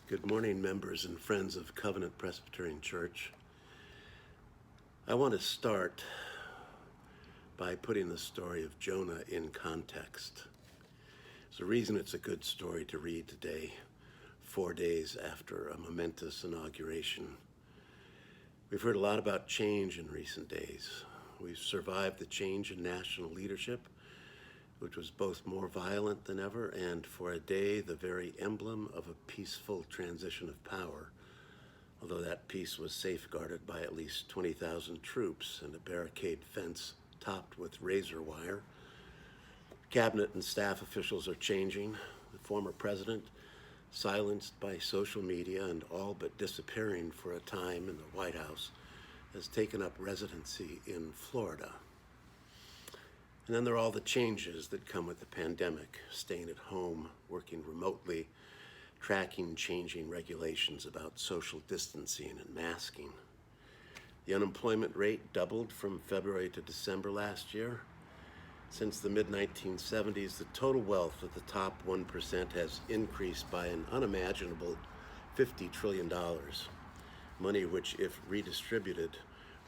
Good morning, members and friends of Covenant Presbyterian Church. I want to start by putting the story of Jonah in context. There's a reason it's a good story to read today, 4 days after a momentous inauguration. We've heard a lot about change in recent days. We've survived the change in national leadership, which was both more violent than ever and for a day the very emblem of a peaceful transition of power, although that peace was safeguarded by at least 20,000 troops and a barricade fence topped with razor wire. Cabinet and staff officials are changing. The former president, silenced by social media and all but disappearing for a time in the White House, has taken up residency in Florida. And then there are all the changes that come with the pandemic, staying at home, working remotely, tracking changing regulations about social distancing and masking. The unemployment rate doubled from February to December last year. Since the mid-1970s, the total wealth of the top 1% has increased by an unimaginable $50 trillion, money which, if redistributed,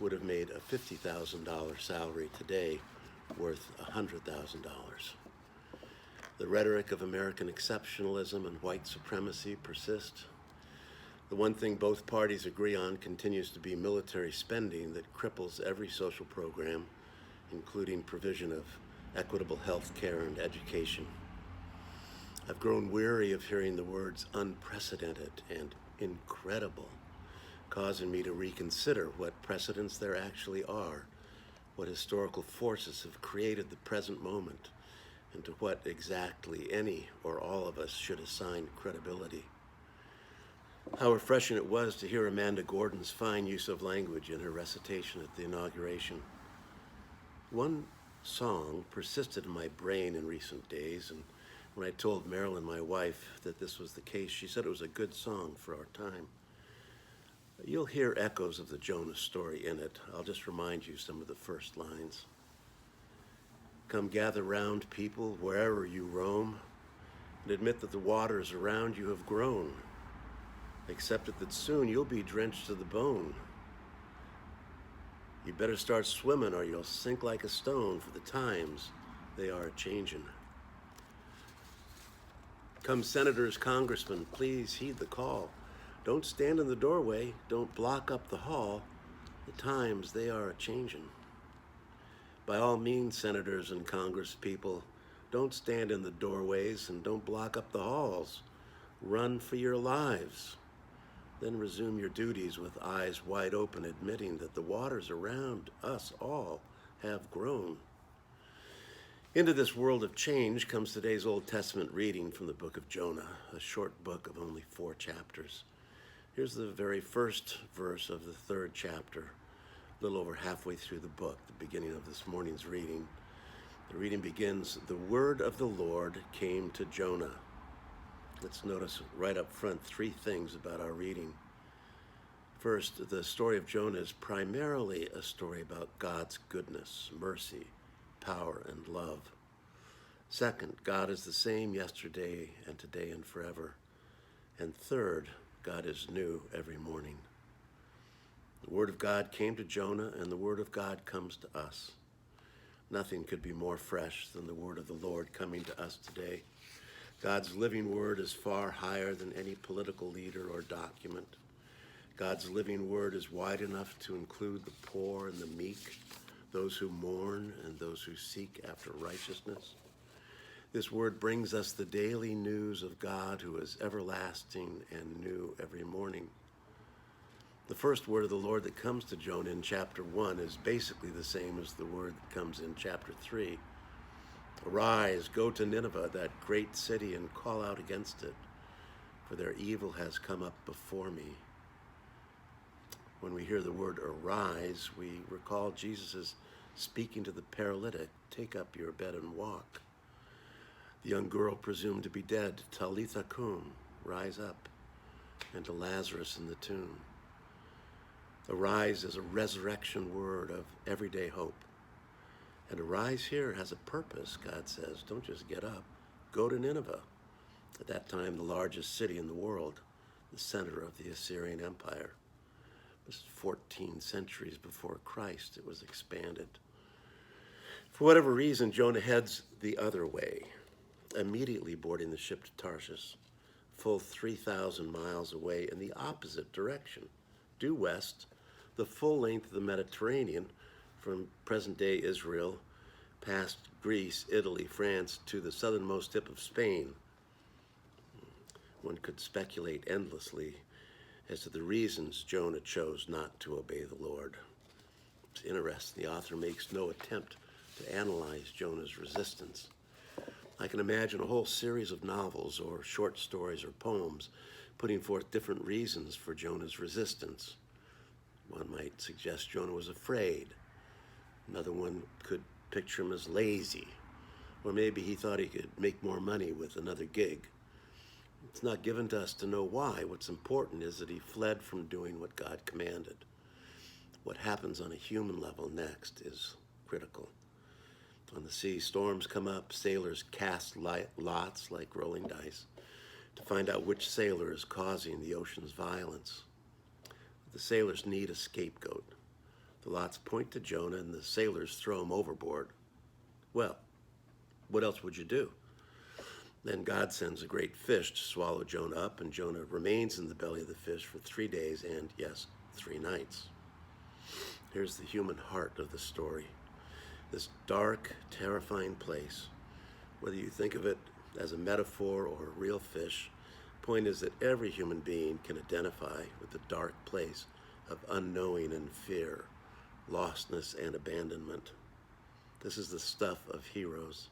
would have made a $50,000 salary today worth $100,000. The rhetoric of American exceptionalism and white supremacy persist. The one thing both parties agree on continues to be military spending that cripples every social program, including provision of equitable health care and education. I've grown weary of hearing the words unprecedented and incredible, causing me to reconsider what precedents there actually are, what historical forces have created the present moment, and to what exactly any or all of us should assign credibility. How refreshing it was to hear Amanda Gordon's fine use of language in her recitation at the inauguration. One song persisted in my brain in recent days, and when I told Marilyn, my wife, that this was the case, she said it was a good song for our time. You'll hear echoes of the Jonah story in it. I'll just remind you some of the first lines. Come gather round, people, wherever you roam, and admit that the waters around you have grown. Accept it that soon you'll be drenched to the bone. You better start swimming or you'll sink like a stone, for the times, they are a-changin'. Come senators, congressmen, please heed the call. Don't stand in the doorway, don't block up the hall. The times, they are a-changin'. By all means, senators and congress people, don't stand in the doorways and don't block up the halls. Run for your lives. Then resume your duties with eyes wide open, admitting that the waters around us all have grown. Into this world of change comes today's Old Testament reading from the book of Jonah, a short book of only 4 chapters. Here's the very first verse of the 3rd chapter, a little over halfway through the book, the beginning of this morning's reading. The reading begins, "The word of the Lord came to Jonah." Let's notice right up front 3 things about our reading. First, the story of Jonah is primarily a story about God's goodness, mercy, power, and love. Second, God is the same yesterday and today and forever. And third, God is new every morning. The word of God came to Jonah, and the word of God comes to us. Nothing could be more fresh than the word of the Lord coming to us today. God's living word is far higher than any political leader or document. God's living word is wide enough to include the poor and the meek, those who mourn and those who seek after righteousness. This word brings us the daily news of God who is everlasting and new every morning. The first word of the Lord that comes to Jonah in chapter 1 is basically the same as the word that comes in chapter 3. Arise, go to Nineveh, that great city, and call out against it, for their evil has come up before me. When we hear the word arise, we recall Jesus is speaking to the paralytic, take up your bed and walk. The young girl presumed to be dead, Talitha cum, rise up, and to Lazarus in the tomb. Arise is a resurrection word of everyday hope. And arise here has a purpose, God says. Don't just get up. Go to Nineveh, at that time the largest city in the world. the center of the Assyrian Empire. It was 14 centuries before Christ. It was expanded. For whatever reason, Jonah heads the other way, immediately boarding the ship to Tarshish, full 3,000 miles away in the opposite direction, due west, the full length of the Mediterranean from present-day Israel, past Greece, Italy, France, to the southernmost tip of Spain. One could speculate endlessly as to the reasons Jonah chose not to obey the Lord. It's interesting, the author makes no attempt to analyze Jonah's resistance. I can imagine a whole series of novels or short stories or poems putting forth different reasons for Jonah's resistance. One might suggest Jonah was afraid. Another one could picture him as lazy, or maybe he thought he could make more money with another gig. It's not given to us to know why. What's important is that he fled from doing what God commanded. What happens on a human level next is critical. On the sea, storms come up. Sailors cast lots like rolling dice to find out which sailor is causing the ocean's violence. The sailors need a scapegoat. The lots point to Jonah, and the sailors throw him overboard. Well, what else would you do? Then God sends a great fish to swallow Jonah up, and Jonah remains in the belly of the fish for 3 days and, yes, 3 nights. Here's the human heart of the story. This dark, terrifying place, whether you think of it as a metaphor or a real fish, the point is that every human being can identify with the dark place of unknowing and fear, lostness and abandonment. This is the stuff of heroes.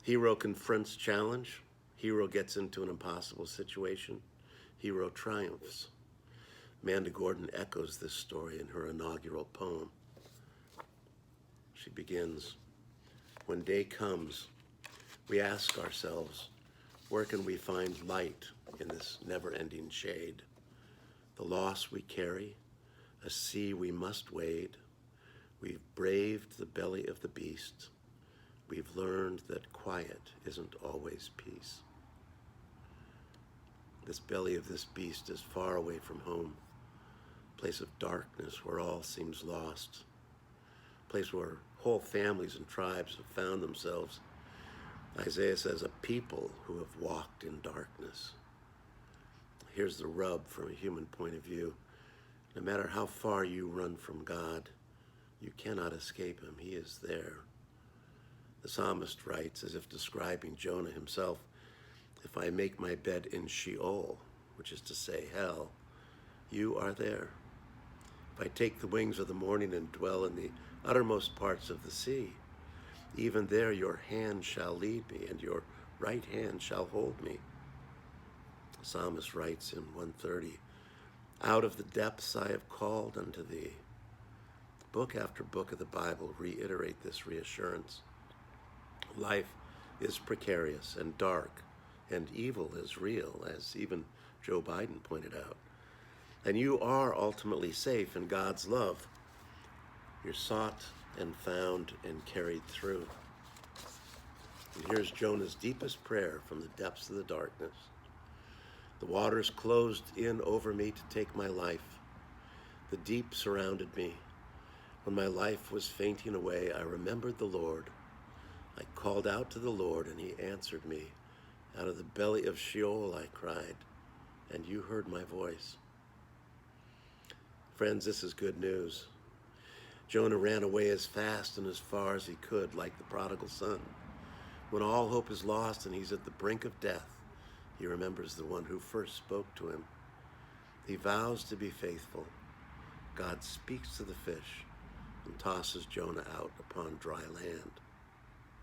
Hero confronts challenge. Hero gets into an impossible situation. Hero triumphs. Amanda Gordon echoes this story in her inaugural poem. She begins, when day comes, we ask ourselves, where can we find light in this never-ending shade? The loss we carry, a sea we must wade. We've braved the belly of the beast. We've learned that quiet isn't always peace. This belly of this beast is far away from home, a place of darkness where all seems lost, a place where whole families and tribes have found themselves. Isaiah says, a people who have walked in darkness. Here's the rub from a human point of view. No matter how far you run from God, you cannot escape him. He is there. The psalmist writes, as if describing Jonah himself, if I make my bed in Sheol, which is to say hell, you are there. If I take the wings of the morning and dwell in the uttermost parts of the sea, even there your hand shall lead me, and your right hand shall hold me. The psalmist writes in 130, out of the depths I have called unto thee. Book after book of the Bible reiterate this reassurance. Life is precarious and dark, and evil is real, as even Joe Biden pointed out. And you are ultimately safe in God's love. You're sought and found and carried through. And here's Jonah's deepest prayer from the depths of the darkness. The waters closed in over me to take my life. The deep surrounded me. When my life was fainting away, I remembered the Lord. I called out to the Lord, and he answered me. Out of the belly of Sheol I cried, and you heard my voice. Friends, this is good news. Jonah ran away as fast and as far as he could, like the prodigal son. When all hope is lost and he's at the brink of death, he remembers the one who first spoke to him. He vows to be faithful. God speaks to the fish and tosses Jonah out upon dry land.